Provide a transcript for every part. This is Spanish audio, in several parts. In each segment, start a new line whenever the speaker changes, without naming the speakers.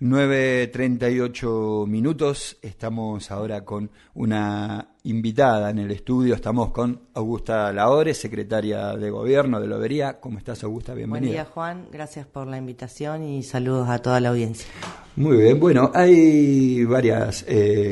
9:38. Estamos ahora con una invitada en el estudio. Estamos con Augusta Lahore, secretaria de Gobierno de Lobería. ¿Cómo estás, Augusta? Bienvenida.
Buen día, Juan. Gracias por la invitación y saludos a toda la audiencia.
Muy bien. Bueno, hay varias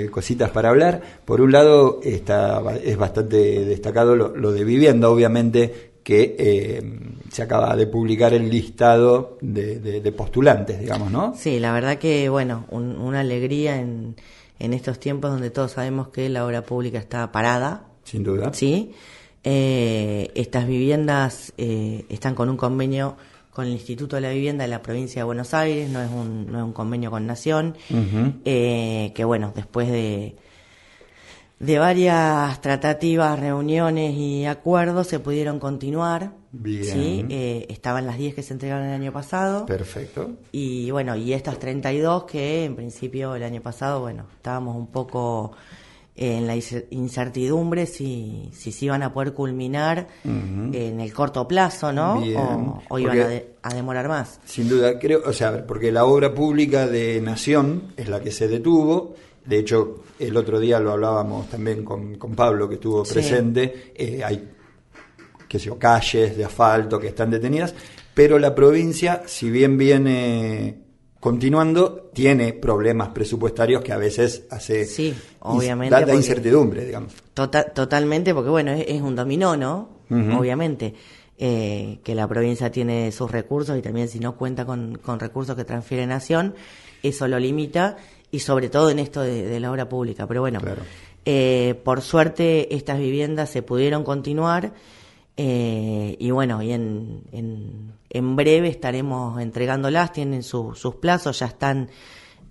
cositas para hablar. Por un lado, es bastante destacado lo de vivienda, obviamente, que se acaba de publicar el listado de postulantes, digamos, ¿no?
Sí, la verdad que, bueno, una alegría en estos tiempos donde todos sabemos que la obra pública está parada.
Sin duda.
Sí. Estas viviendas están con un convenio con el Instituto de la Vivienda de la provincia de Buenos Aires, no es un convenio con Nación, que, bueno, después de varias tratativas, reuniones y acuerdos se pudieron continuar.
Bien.
¿Sí? Estaban las 10 que se entregaron el año pasado.
Perfecto.
Y bueno, y estas 32 que en principio el año pasado, bueno, estábamos un poco en la incertidumbre si se iban a poder culminar en el corto plazo, ¿no?
Bien.
O iban a demorar más.
Sin duda, creo, o sea, porque la obra pública de Nación es la que se detuvo. De hecho, el otro día lo hablábamos también con Pablo, que estuvo presente. Hay, qué sé yo, calles de asfalto que están detenidas, pero la provincia, si bien viene continuando, tiene problemas presupuestarios que a veces hace...
Sí, obviamente.
Da incertidumbre, digamos.
Totalmente, porque bueno, es un dominó, ¿no? Obviamente. Que la provincia tiene sus recursos y también si no cuenta con recursos que transfiere Nación, eso lo limita. Y sobre todo en esto de la obra pública. Pero bueno, claro. Por suerte estas viviendas se pudieron continuar y bueno, y en breve estaremos entregándolas, tienen sus plazos, ya están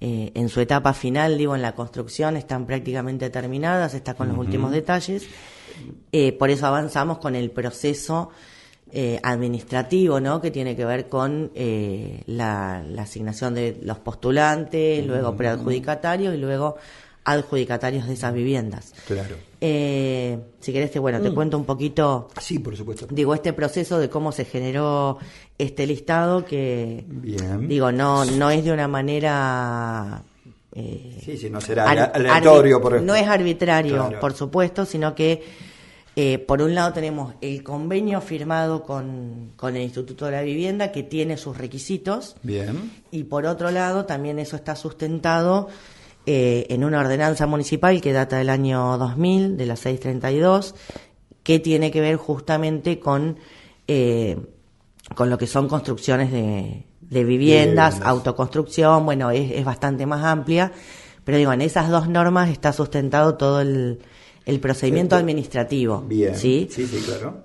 en su etapa final, digo, en la construcción, están prácticamente terminadas, está con los últimos detalles. Por eso avanzamos con el proceso administrativo, ¿no? Que tiene que ver con la asignación de los postulantes, luego preadjudicatarios y luego adjudicatarios de esas viviendas.
Claro.
Si querés, te cuento un poquito.
Sí, por supuesto.
Digo, este proceso de cómo se generó este listado que,
bien,
digo, no es de una manera...
sí, no será aleatorio.
No es arbitrario,
claro,
por supuesto, sino que por un lado tenemos el convenio firmado con el Instituto de la Vivienda que tiene sus requisitos.
Bien.
Y por otro lado también eso está sustentado en una ordenanza municipal que data del año 2000, de la 632, que tiene que ver justamente con lo que son construcciones de viviendas, autoconstrucción. Bueno, es bastante más amplia, pero digo, en esas dos normas está sustentado todo el procedimiento administrativo.
Bien.
Sí,
claro.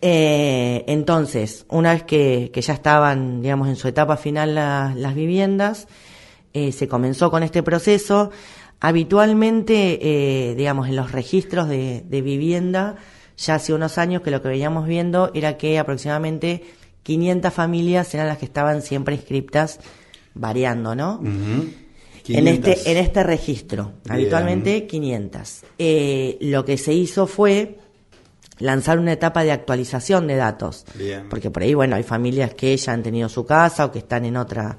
Entonces, una vez que ya estaban, digamos, en su etapa final las viviendas, se comenzó con este proceso. Habitualmente, digamos, en los registros de vivienda, ya hace unos años que lo que veníamos viendo era que aproximadamente 500 familias eran las que estaban siempre inscriptas, variando, ¿no? En este registro, bien, habitualmente 500. Lo que se hizo fue lanzar una etapa de actualización de datos. Bien. Porque por ahí, bueno, hay familias que ya han tenido su casa o que están en otra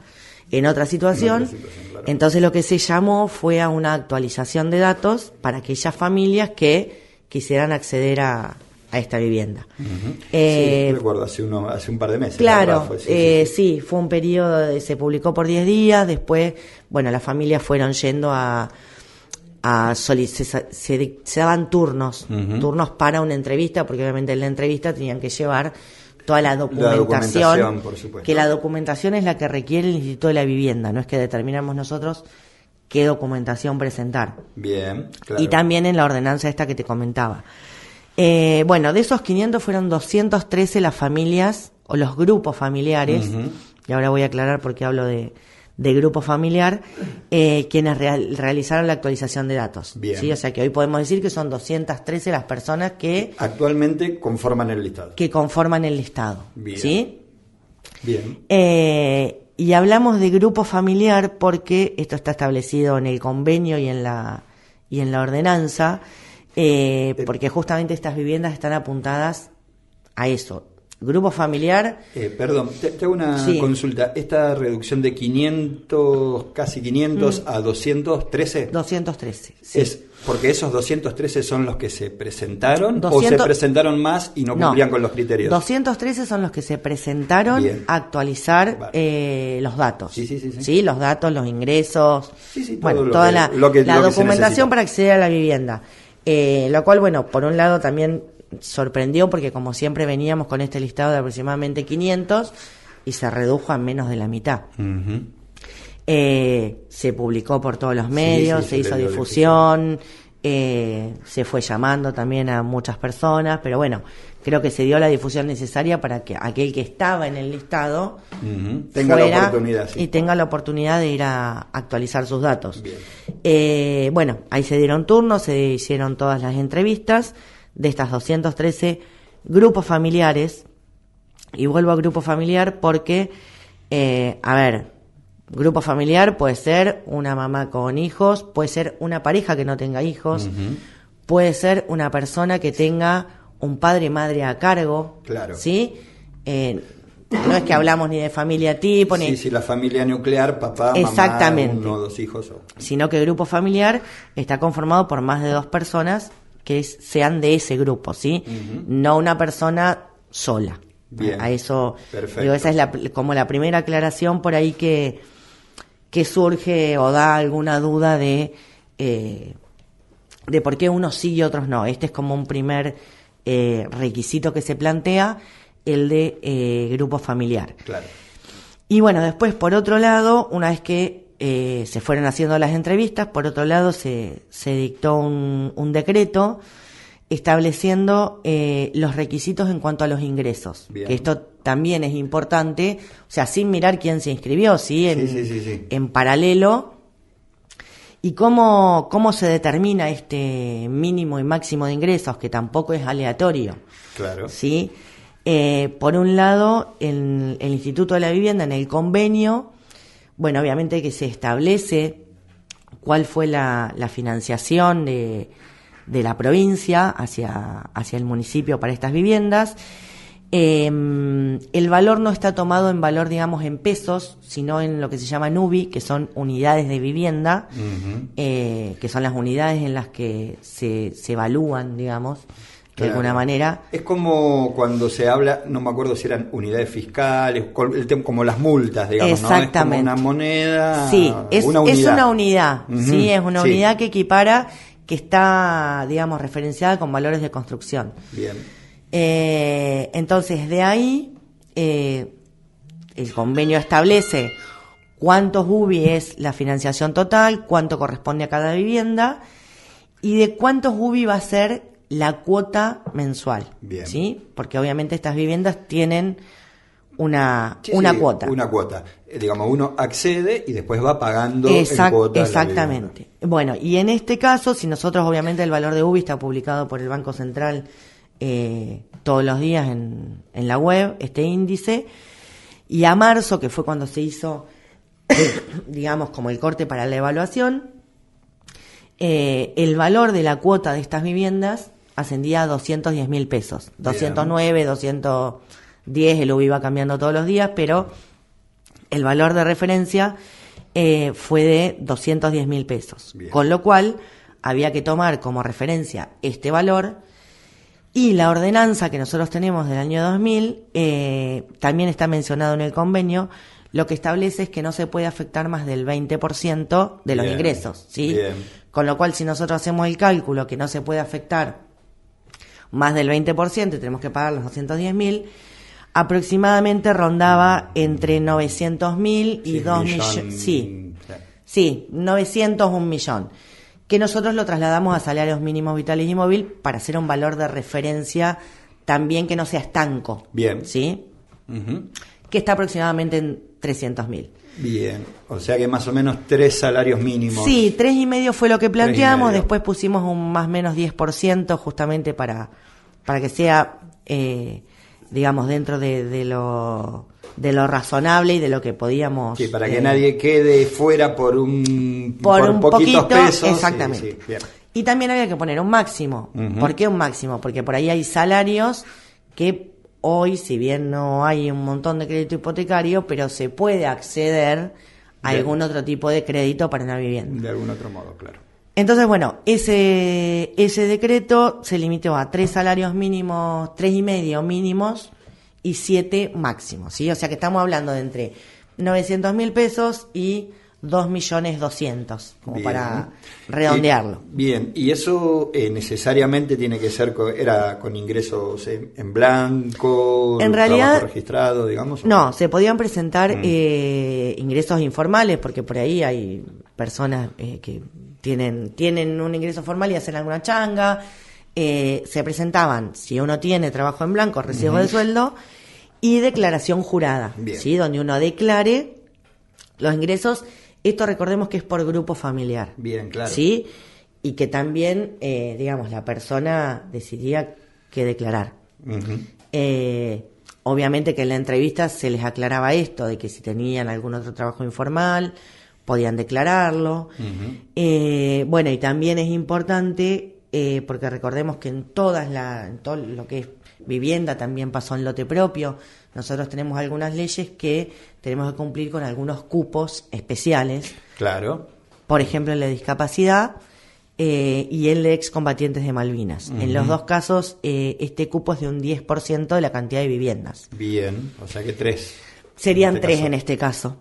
situación. Claro. Entonces lo que se llamó fue a una actualización de datos para aquellas familias que quisieran acceder a esta vivienda.
Sí, recuerdo, hace un par de meses.
Claro, sí, fue un periodo, se publicó por 10 días, después, bueno, las familias fueron yendo se daban turnos para una entrevista, porque obviamente en la entrevista tenían que llevar toda la documentación,
por supuesto.
Que la documentación es la que requiere el Instituto de la Vivienda, no es que determinamos nosotros qué documentación presentar.
Bien, claro.
Y también en la ordenanza esta que te comentaba. Bueno, de esos 500 fueron 213 las familias o los grupos familiares, y ahora voy a aclarar por qué hablo de grupo familiar, quienes realizaron la actualización de datos.
Bien.
¿Sí? O sea que hoy podemos decir que son 213 las personas que
actualmente conforman el listado.
Bien. ¿Sí?
Bien.
Y hablamos de grupo familiar porque esto está establecido en el convenio y en la ordenanza, porque justamente estas viviendas están apuntadas a eso, Grupo familiar.
Perdón, te hago una consulta. ¿Esta reducción de 500, casi 500 a 213?
213. Sí.
¿Es porque esos 213 son los que se presentaron o se presentaron más y no cumplían con los criterios?
213 son los que se presentaron a actualizar los datos. Sí, los datos, los ingresos. Bueno, toda la documentación para acceder a la vivienda. Lo cual, bueno, por un lado también sorprendió porque como siempre veníamos con este listado de aproximadamente 500 y se redujo a menos de la mitad. Se publicó por todos los medios, se hizo difusión, se fue llamando también a muchas personas, pero bueno, creo que se dio la difusión necesaria para que aquel que estaba en el listado
tenga la oportunidad
y tenga la oportunidad de ir a actualizar sus datos. Bueno, ahí se dieron turnos, se hicieron todas las entrevistas de estas 213 grupos familiares, y vuelvo a grupo familiar porque, grupo familiar puede ser una mamá con hijos, puede ser una pareja que no tenga hijos, puede ser una persona que tenga un padre y madre a cargo, ¿sí? No es que hablamos ni de familia tipo, ni...
Sí, la familia nuclear, papá, mamá, uno o dos hijos.
Sino que el grupo familiar está conformado por más de 2 personas que sean de ese grupo, ¿sí? No una persona sola.
Bien.
A eso, digo, esa es como la primera aclaración por ahí que surge o da alguna duda de por qué unos sí y otros no. Este es como un primer requisito que se plantea, el de grupo familiar.
Claro.
Y bueno, después, por otro lado, una vez que se fueron haciendo las entrevistas, por otro lado se dictó un decreto estableciendo los requisitos en cuanto a los ingresos.
Bien.
Que esto también es importante, o sea, sin mirar quién se inscribió, ¿sí? En paralelo. ¿Y cómo se determina este mínimo y máximo de ingresos? Que tampoco es aleatorio.
Claro.
¿Sí? Por un lado, el Instituto de la Vivienda, en el convenio, bueno, obviamente que se establece cuál fue la financiación de la provincia hacia el municipio para estas viviendas. El valor no está tomado en valor, digamos, en pesos, sino en lo que se llama NUBI, que son unidades de vivienda, que son las unidades en las que se evalúan, digamos, de alguna manera.
Es como cuando se habla, no me acuerdo si eran unidades fiscales, como las multas, digamos,
exactamente.
¿no? Es como una moneda.
Sí,
una unidad.
Es una unidad, sí, es una unidad que equipara, que está, digamos, referenciada con valores de construcción.
Bien.
Entonces, de ahí, el convenio establece cuántos UBI es la financiación total, cuánto corresponde a cada vivienda y de cuántos UBI va a ser la cuota mensual.
Bien.
¿Sí? Porque obviamente estas viviendas tienen una cuota.
Una cuota. Digamos, uno accede y después va pagando en cuota.
Exactamente. Bueno, y en este caso, si nosotros, obviamente, el valor de UBI está publicado por el Banco Central todos los días en la web, este índice, y a marzo, que fue cuando se hizo, digamos, como el corte para la evaluación, el valor de la cuota de estas viviendas ascendía a 210.000 pesos. 209, 210, el UBI va cambiando todos los días, pero el valor de referencia fue de 210.000 pesos.
Bien.
Con lo cual, había que tomar como referencia este valor, y la ordenanza que nosotros tenemos del año 2000 también está mencionado en el convenio. Lo que establece es que no se puede afectar más del 20% de los ingresos, ¿sí?
Bien.
Con lo cual, si nosotros hacemos el cálculo que no se puede afectar más del 20% y tenemos que pagar los 210.000, aproximadamente rondaba entre 900.000 y 2 millones. Sí, 900, 1 millón. Que nosotros lo trasladamos a salarios mínimos vitales y móvil para hacer un valor de referencia también que no sea estanco.
Bien.
¿Sí? Que está aproximadamente en 300.000.
Bien, o sea que más o menos 3 salarios mínimos.
Sí, 3,5 fue lo que planteamos, después pusimos un más o menos 10% justamente para que sea, digamos, dentro de lo razonable y de lo que podíamos...
Sí, para que nadie quede fuera por poquitos
poquito,
pesos.
Exactamente.
Sí, bien.
Y también había que poner un máximo. ¿Por qué un máximo? Porque por ahí hay salarios que hoy, si bien no hay un montón de crédito hipotecario, pero se puede acceder a algún otro tipo de crédito para una vivienda.
De algún otro modo, claro.
Entonces, bueno, ese decreto se limitó a 3 salarios mínimos, 3,5 mínimos y 7 máximos, ¿sí? O sea que estamos hablando de entre 900.000 pesos y 2.200.000, como para redondearlo.
Bien, y eso necesariamente tiene que ser era con ingresos en blanco,
en realidad,
trabajo registrado, digamos.
No, se podían presentar ingresos informales, porque por ahí hay personas que tienen un ingreso formal y hacen alguna changa. Se presentaban, si uno tiene trabajo en blanco, recibo de sueldo y declaración jurada, ¿sí? Donde uno declare los ingresos. Esto recordemos que es por grupo familiar.
Bien, claro.
¿Sí? Y que también, digamos, la persona decidía qué declarar. Obviamente que en la entrevista se les aclaraba esto, de que si tenían algún otro trabajo informal, podían declararlo. Bueno, y también es importante, porque recordemos que en todo lo que es vivienda también pasó en lote propio. Nosotros tenemos algunas leyes que tenemos que cumplir con algunos cupos especiales.
Claro.
Por ejemplo, el de discapacidad y el de excombatientes de Malvinas. En los dos casos, este cupo es de un 10% de la cantidad de viviendas.
Bien, o sea que 3.
Serían 3 en este caso.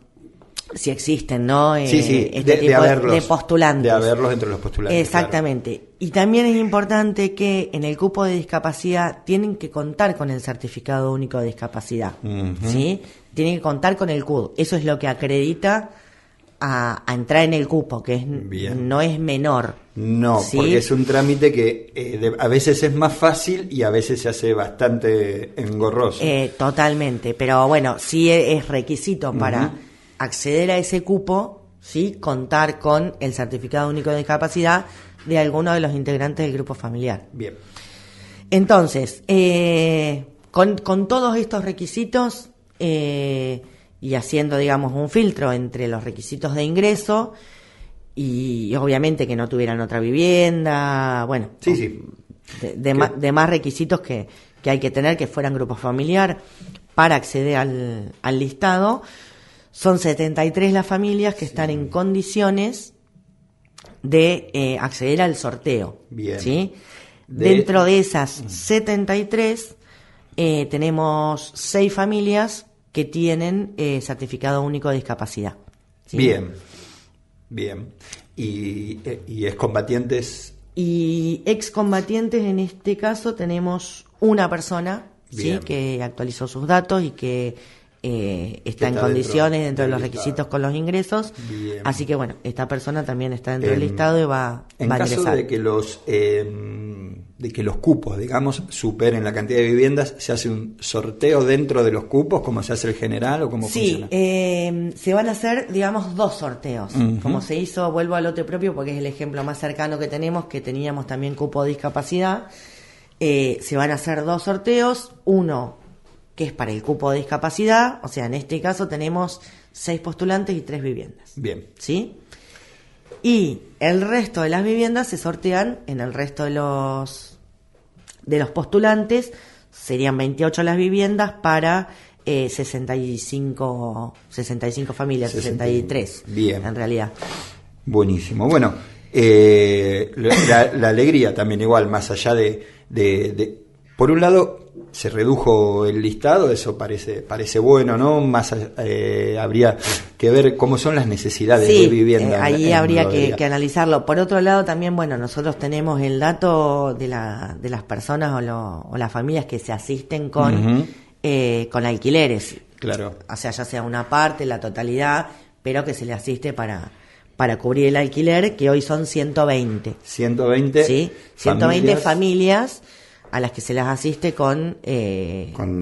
Si existen, ¿no?
Sí,
este tipo de postulantes.
De haberlos entre los postulantes.
Exactamente. Claro. Y también es importante que en el cupo de discapacidad tienen que contar con el certificado único de discapacidad. ¿Sí? Tienen que contar con el CUD. Eso es lo que acredita a entrar en el cupo, que no es menor.
No, ¿sí? Porque es un trámite que a veces es más fácil y a veces se hace bastante engorroso.
Totalmente. Pero bueno, sí es requisito para acceder a ese cupo, ¿sí? Contar con el certificado único de discapacidad de alguno de los integrantes del grupo familiar.
Bien.
Entonces, con todos estos requisitos y haciendo, digamos, un filtro entre los requisitos de ingreso y obviamente que no tuvieran otra vivienda, bueno, de más requisitos que hay que tener, que fueran grupo familiar para acceder al listado. Son 73 las familias que están en condiciones de acceder al sorteo.
Bien.
¿Sí? Dentro de esas 73 tenemos 6 familias que tienen certificado único de discapacidad. ¿Sí?
Bien. ¿Y excombatientes?
Y excombatientes, en este caso tenemos una persona, ¿sí? Que actualizó sus datos y que está en condiciones dentro de los requisitos con los ingresos.
Bien.
Así que bueno, esta persona también está dentro del listado y va a ingresar.
En caso de que los cupos, digamos, superen la cantidad de viviendas, ¿se hace un sorteo dentro de los cupos, como se hace el general o cómo funciona?
Sí, se van a hacer, digamos, 2 sorteos. Como se hizo, vuelvo al lote propio porque es el ejemplo más cercano que tenemos, que teníamos también cupo de discapacidad. Se van a hacer 2 sorteos, uno que es para el cupo de discapacidad, o sea, en este caso tenemos 6 postulantes y 3 viviendas.
Bien.
¿Sí? Y el resto de las viviendas se sortean en el resto de los postulantes, serían 28 las viviendas para 65 familias, 63.
Bien.
En realidad.
Buenísimo. Bueno, la alegría también igual, más allá de por un lado se redujo el listado, eso parece bueno, ¿no? Más habría que ver cómo son las necesidades de vivienda.
Ahí habría que analizarlo. Por otro lado, también, bueno, nosotros tenemos el dato de las personas o las familias que se asisten con alquileres.
Claro.
O sea, ya sea una parte, la totalidad, pero que se le asiste para cubrir el alquiler, que hoy son 120.
120.
Sí, 120 familias a las que se las asiste con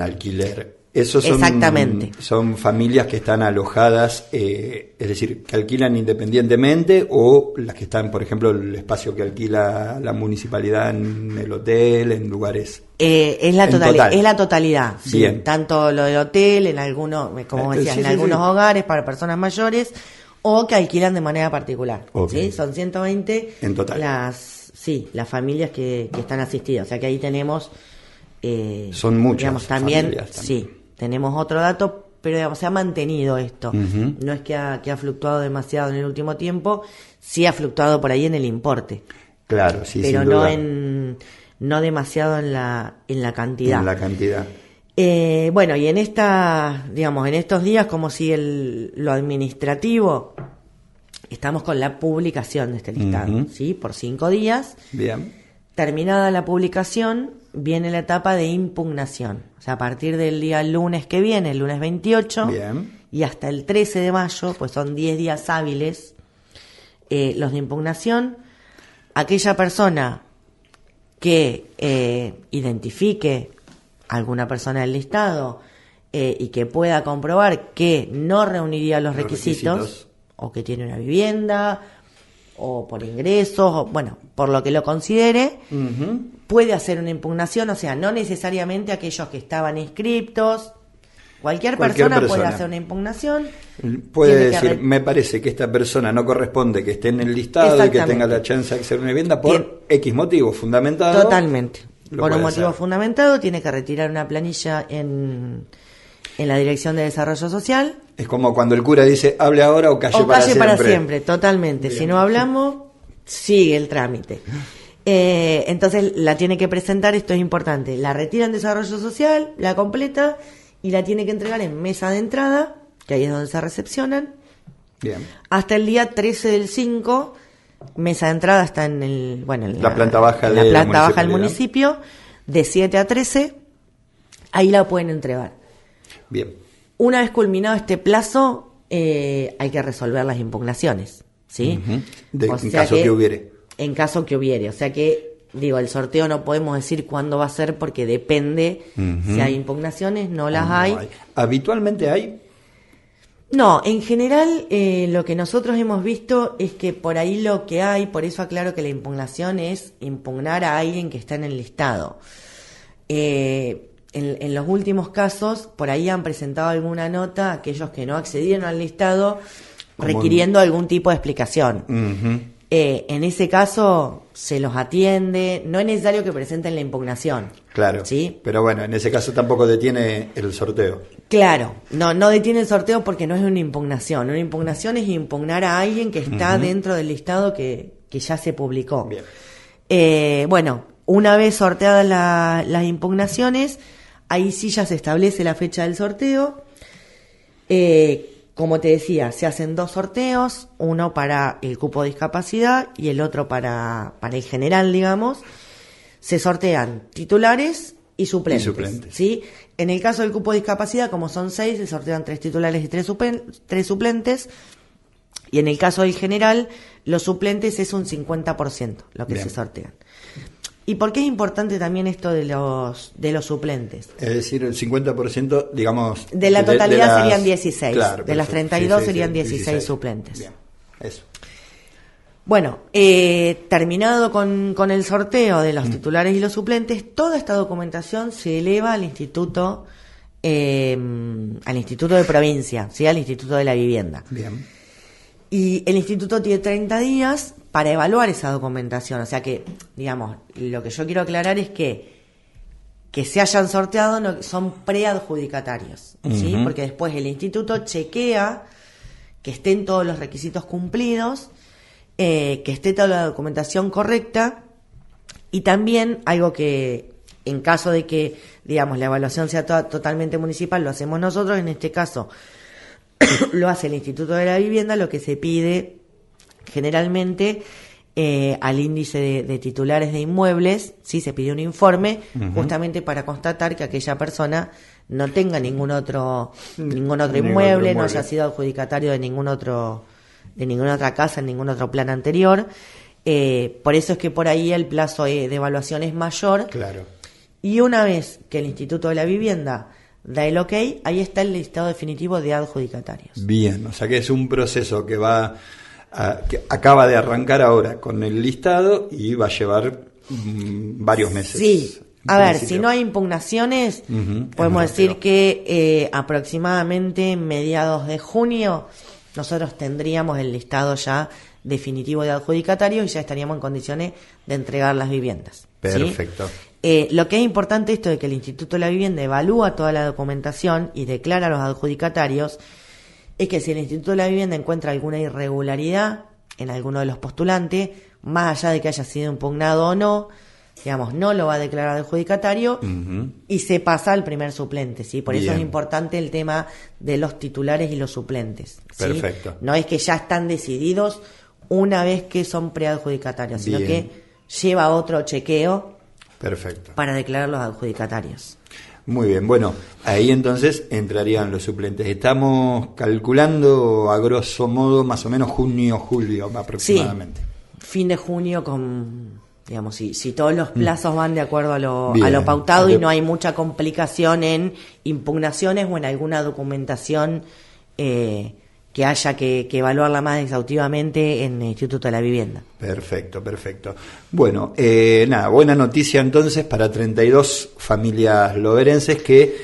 alquiler. Esos
exactamente.
Son familias que están alojadas, es decir, que alquilan independientemente, o las que están, por ejemplo, el espacio que alquila la municipalidad en el hotel, en lugares.
Es la totalidad. Sí.
Bien.
Tanto lo del hotel, en algunos, como decías, en algunos hogares para personas mayores, o que alquilan de manera particular.
Okay.
¿Sí? Son 120
en total.
las familias que están asistidas. O sea que ahí tenemos
son muchas,
digamos, también,
familias también.
Sí, tenemos otro dato, pero digamos, se ha mantenido esto.
Uh-huh.
No es que ha fluctuado demasiado en el último tiempo, sí ha fluctuado por ahí en el importe.
Claro, sí,
pero
sin duda.
no demasiado en la cantidad.
En la cantidad.
Bueno, y en estos días, como si lo administrativo, estamos con la publicación de este listado,
uh-huh.
¿sí? Por 5 días.
Bien.
Terminada la publicación, viene la etapa de impugnación. O sea, a partir del día lunes que viene, el lunes 28,
Bien.
Y hasta el 13 de mayo, pues son 10 días hábiles, los de impugnación. Aquella persona que identifique a alguna persona del listado y que pueda comprobar que no reuniría los requisitos, o que tiene una vivienda, o por ingresos, o bueno, por lo que lo considere, uh-huh. Puede hacer una impugnación, o sea, no necesariamente aquellos que estaban inscriptos, cualquier persona puede hacer una impugnación.
Puede decir, me parece que esta persona no corresponde que esté en el listado y que tenga la chance de acceder a una vivienda por X motivo fundamentado.
Totalmente. Por un motivo fundamentado, tiene que retirar una planilla en la Dirección de Desarrollo Social.
Es como cuando el cura dice, hable ahora o calle para siempre.
Para siempre, totalmente. Bien. Si no hablamos, sigue el trámite. Entonces la tiene que presentar, esto es importante. La retira en Desarrollo Social, la completa y la tiene que entregar en mesa de entrada, que ahí es donde se recepcionan.
Bien.
Hasta el día 13 del 5, mesa de entrada está en
la planta baja
del municipio, de 7 a 13, ahí la pueden entregar.
Bien.
Una vez culminado este plazo, hay que resolver las impugnaciones, ¿sí?
Uh-huh. En caso que hubiere.
En caso que hubiere, o sea que, el sorteo no podemos decir cuándo va a ser porque depende si hay impugnaciones, no las hay.
¿Habitualmente hay?
No, en general lo que nosotros hemos visto es que por ahí lo que hay, por eso aclaro que la impugnación es impugnar a alguien que está en el listado. En los últimos casos, por ahí han presentado alguna nota aquellos que no accedieron al listado requiriendo algún tipo de explicación.
Uh-huh.
En ese caso se los atiende, no es necesario que presenten la impugnación.
Claro,
¿sí?
Pero bueno, en ese caso tampoco detiene el sorteo.
Claro, no detiene el sorteo porque no es una impugnación. Una impugnación es impugnar a alguien que está uh-huh. dentro del listado que ya se publicó.
Bien.
Bueno, una vez sorteadas las impugnaciones, ahí sí ya se establece la fecha del sorteo. Como te decía, se hacen 2 sorteos, uno para el cupo de discapacidad y el otro para el general, digamos. Se sortean titulares y suplentes. ¿Sí? En el caso del cupo de discapacidad, como son 6, se sortean 3 titulares y 3 suplentes. Y en el caso del general, los suplentes es un 50% lo que Bien. Se sortean. ¿Y por qué es importante también esto de los suplentes?
Es decir, el 50%, digamos...
De la totalidad serían 16.
Claro,
de las 32 serían 16 suplentes.
Bien, eso.
Bueno, terminado con el sorteo de los titulares y los suplentes, toda esta documentación se eleva al instituto de provincia, ¿sí? Al Instituto de la Vivienda.
Bien.
Y el instituto tiene 30 días para evaluar esa documentación. O sea que, digamos, lo que yo quiero aclarar es que se hayan sorteado no, son preadjudicatarios, ¿sí? Uh-huh. Porque después el instituto chequea que estén todos los requisitos cumplidos, que esté toda la documentación correcta, y también algo que, en caso de que, digamos, la evaluación sea totalmente municipal, lo hacemos nosotros. En este caso lo hace el Instituto de la Vivienda. Lo que se pide generalmente al índice de titulares de inmuebles, sí, se pide un informe uh-huh. justamente para constatar que aquella persona no tenga ningún otro inmueble, no haya sido adjudicatario de ninguna otra casa, en ningún otro plan anterior. Por eso es que por ahí el plazo de evaluación es mayor.
Claro.
Y una vez que el Instituto de la Vivienda da el ok, ahí está el listado definitivo de adjudicatarios.
Bien, o sea que es un proceso que que acaba de arrancar ahora con el listado y va a llevar varios meses.
Sí, a ver, si no hay impugnaciones, uh-huh. podemos decir que aproximadamente mediados de junio nosotros tendríamos el listado ya definitivo de adjudicatarios y ya estaríamos en condiciones de entregar las viviendas.
Perfecto.
¿Sí? Lo que es importante esto de que el Instituto de la Vivienda evalúa toda la documentación y declara a los adjudicatarios, es que si el Instituto de la Vivienda encuentra alguna irregularidad en alguno de los postulantes, más allá de que haya sido impugnado o no, digamos, no lo va a declarar adjudicatario y se pasa al primer suplente, ¿sí? Por eso es importante el tema de los titulares y los suplentes, ¿sí?
Perfecto.
No es que ya están decididos una vez que son preadjudicatarios, sino que lleva otro chequeo.
Perfecto.
Para declarar los adjudicatarios.
Muy bien, bueno, ahí entonces entrarían los suplentes. Estamos calculando a grosso modo más o menos junio, julio aproximadamente.
Sí, fin de junio con, digamos, si todos los plazos van de acuerdo a lo pautado y no hay mucha complicación en impugnaciones o en alguna documentación que haya que evaluarla más exhaustivamente en el Instituto de la Vivienda.
Perfecto. Bueno, nada, buena noticia entonces para 32 familias loberenses que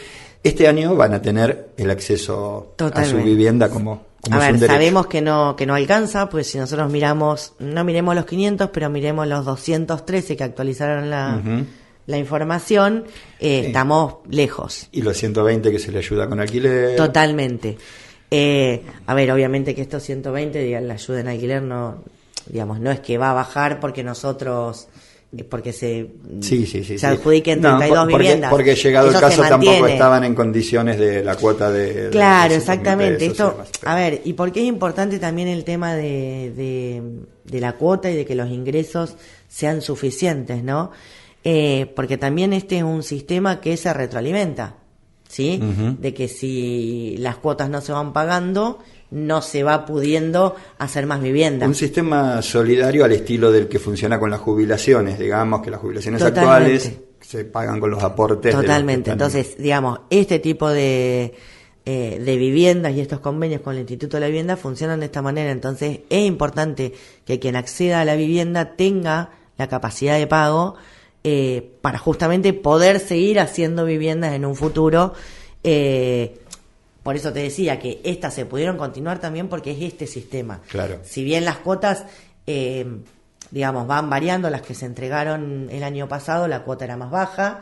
este año van a tener el acceso a su vivienda como
a ver,
un derecho.
Sabemos que no alcanza, pues si nosotros no miremos los 500, pero miremos los 213 que actualizaron la información, estamos lejos.
Y los 120 que se le ayuda con alquiler.
Totalmente. A ver, obviamente que estos 120, digan, la ayuda en alquiler no es que va a bajar porque nosotros, porque se adjudiquen 32 viviendas.
Porque llegado el caso tampoco estaban en condiciones de la cuota de...
Claro, exactamente. Esto, a ver, y por qué es importante también el tema de la cuota y de que los ingresos sean suficientes, ¿no? Porque también este es un sistema que se retroalimenta. ¿Sí? De que si las cuotas no se van pagando, no se va pudiendo hacer más vivienda.
Un sistema solidario al estilo del que funciona con las jubilaciones, digamos que las jubilaciones actuales se pagan con los aportes.
Totalmente. Entonces, digamos, este tipo de viviendas y estos convenios con el Instituto de la Vivienda funcionan de esta manera. Entonces, es importante que quien acceda a la vivienda tenga la capacidad de pago para justamente poder seguir haciendo viviendas en un futuro. Por eso te decía que estas se pudieron continuar también porque es este sistema.
Claro.
Si bien las cuotas, van variando, las que se entregaron el año pasado, la cuota era más baja,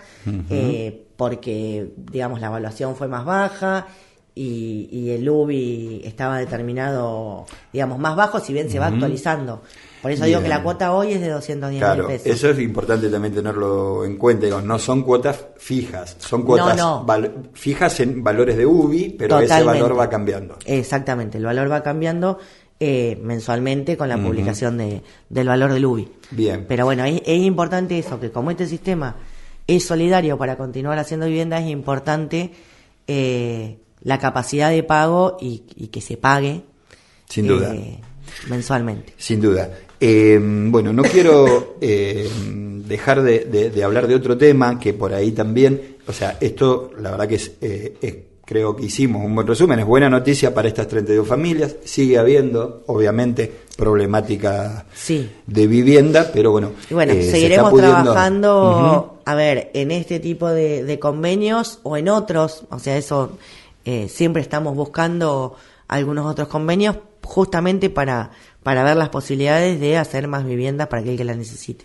porque, la evaluación fue más baja y el UBI estaba determinado, más bajo, si bien se va actualizando. Por eso digo que la cuota hoy es de 210.000 pesos.
Eso es importante también tenerlo en cuenta. No son cuotas fijas, son cuotas fijas en valores de UBI, pero totalmente. Ese valor va cambiando.
Exactamente, el valor va cambiando mensualmente con la publicación del valor del UBI.
Bien.
Pero bueno, es importante eso, que como este sistema es solidario para continuar haciendo vivienda, es importante la capacidad de pago y que se pague.
Sin duda.
Mensualmente.
Sin duda. Bueno, no quiero dejar de hablar de otro tema que por ahí también, o sea, esto la verdad que creo que hicimos un buen resumen, es buena noticia para estas 32 familias, sigue habiendo obviamente problemática de vivienda, pero bueno.
Y bueno, seguiremos trabajando, a ver, en este tipo de convenios o en otros, o sea, eso siempre estamos buscando algunos otros convenios justamente para ver las posibilidades de hacer más viviendas para aquel que las necesite.